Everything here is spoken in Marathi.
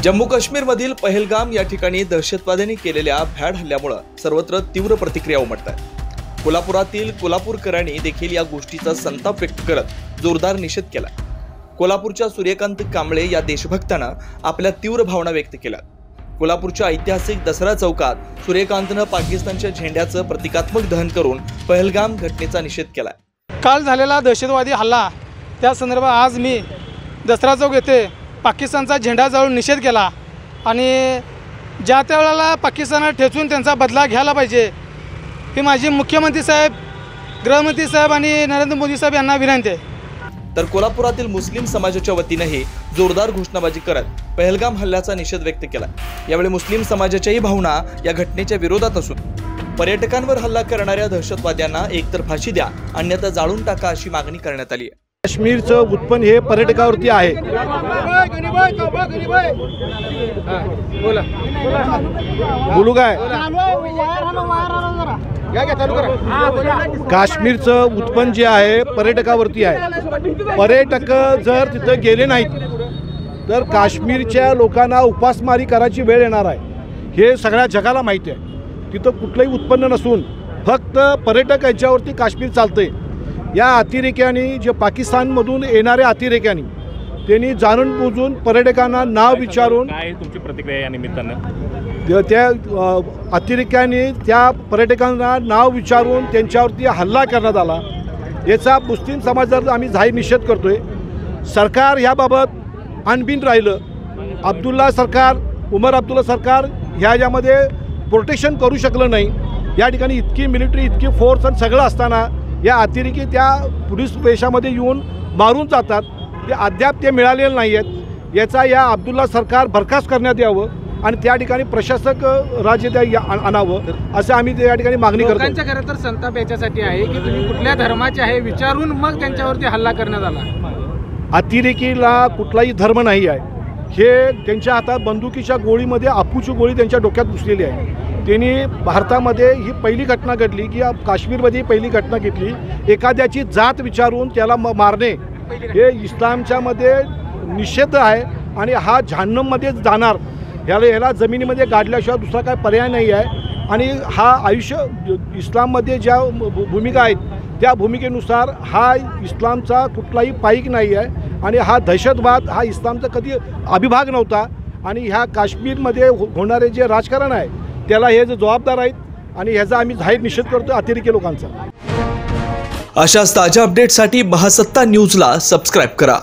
जम्मू काश्मीरमधील पहलगाम या ठिकाणी दहशतवाद्यांनी केलेल्या भ्याड हल्ल्यामुळे सर्वत्र तीव्र प्रतिक्रिया उमटतात। कोल्हापुरातील कोल्हापूरकरांनी देखील या गोष्टीचा संताप व्यक्त करत जोरदार निषेध केला। कोल्हापूरच्या सूर्यकांत कांबळे या देशभक्तांना आपल्या तीव्र भावना व्यक्त केल्या। कोल्हापूरच्या ऐतिहासिक दसरा चौकात सूर्यकांतनं पाकिस्तानच्या झेंड्याचं प्रतिकात्मक दहन करून पहलगाम घटनेचा निषेध केला। काल झालेला दहशतवादी हल्ला त्या संदर्भात आज मी दसरा चौक येथे पाकिस्तानचा झेंडा जाळून निषेध केला आणि ज्या त्यावेळेला पाकिस्तानाला ठेचून त्यांचा बदला घ्यायला पाहिजे ही माझी मुख्यमंत्री साहेब, गृहमंत्री साहेब आणि नरेंद्र मोदी साहेब यांना विनंती आहे। तर कोल्हापुरातील मुस्लिम समाजाच्या वतीनेही जोरदार घोषणाबाजी करत पहलगाम हल्ल्याचा निषेध व्यक्त केला। यावेळी मुस्लिम समाजाच्याही भावना या घटनेच्या विरोधात असून पर्यटकांवर हल्ला करणाऱ्या दहशतवाद्यांना एकतर फाशी द्या अन्यथा जाळून टाका अशी मागणी करण्यात आली आहे। काश्मीरचं उत्पन्न हे पर्यटकावरती आहे। बोलू काय? काश्मीरचं उत्पन्न जे आहे पर्यटकावरती आहे। पर्यटक जर तिथं गेले नाहीत तर काश्मीरच्या लोकांना उपासमारी करायची वेळ येणार आहे। हे सगळ्या जगाला माहिती आहे। तिथं कुठलंही उत्पन्न नसून फक्त पर्यटक यांच्यावरती काश्मीर चालतंय। या अतिरेक्यांनी जे पाकिस्तानमधून येणाऱ्या अतिरेक्यांनी त्यांनी जाणून बुजून पर्यटकांना नाव विचारून काय तुमची प्रतिक्रिया या निमित्तानं? त्या अतिरेक्यांनी त्या पर्यटकांना नाव विचारून त्यांच्यावरती हल्ला करण्यात आला। याचा मुस्लिम समाजात आम्ही जाहीर निषेध करतोय। सरकार याबाबत अनबिन राहिलं। अब्दुल्ला सरकार, उमर अब्दुल्ला सरकार ह्याच्यामध्ये प्रोटेक्शन करू शकलं नाही। या ठिकाणी इतकी मिलिटरी, इतकी फोर्स आणि सगळं असताना या अतिरेकी त्या पोलीस पेशामध्ये येऊन मारून जातात। ते अद्याप ते मिळालेले नाही आहेत। याचा या अब्दुल्ला सरकार बरखास्त करण्यात यावं आणि त्या ठिकाणी प्रशासक राज्य त्या आणावं असं आम्ही या ठिकाणी मागणी करतो। लोकांच्या खरं तर संताप याच्यासाठी आहे की तुम्ही कुठल्या धर्माचे आहे विचारून मग त्यांच्यावरती हल्ला करण्यात आला। अतिरेकीला कुठलाही धर्म नाही आहे। हे त्यांच्या हातात बंदुकीच्या गोळीमध्ये अफूची गोळी त्यांच्या डोक्यात घुसलेली आहे। त्यांनी भारतामध्ये ही पहिली घटना घडली की काश्मीरमध्ये पहिली घटना घेतली। एखाद्याची जात विचारून त्याला मारणे हे इस्लामच्यामध्ये निषेध आहे आणि हा जहन्नममध्ये जाणार। ह्याला जमिनीमध्ये गाडल्याशिवाय दुसरा काय पर्याय नाही आहे। आणि हा आयुष्य इस्लाममध्ये ज्या भूमिका आहेत त्या भूमिकेनुसार हा इस्लामचा कुठलाही पाईक नाही आहे आणि हा दहशतवाद हा इस्लामचा कधी अभिभाग नव्हता। आणि ह्या काश्मीरमध्ये होणारे जे राजकारण आहे त्याला हे जे जबाबदार आहेत आणि ह्याचा आम्ही जाहीर निषेध करतो अतिरेकी लोकांचा। अशाच ताज्या अपडेटसाठी महासत्ता न्यूजला सबस्क्राइब करा।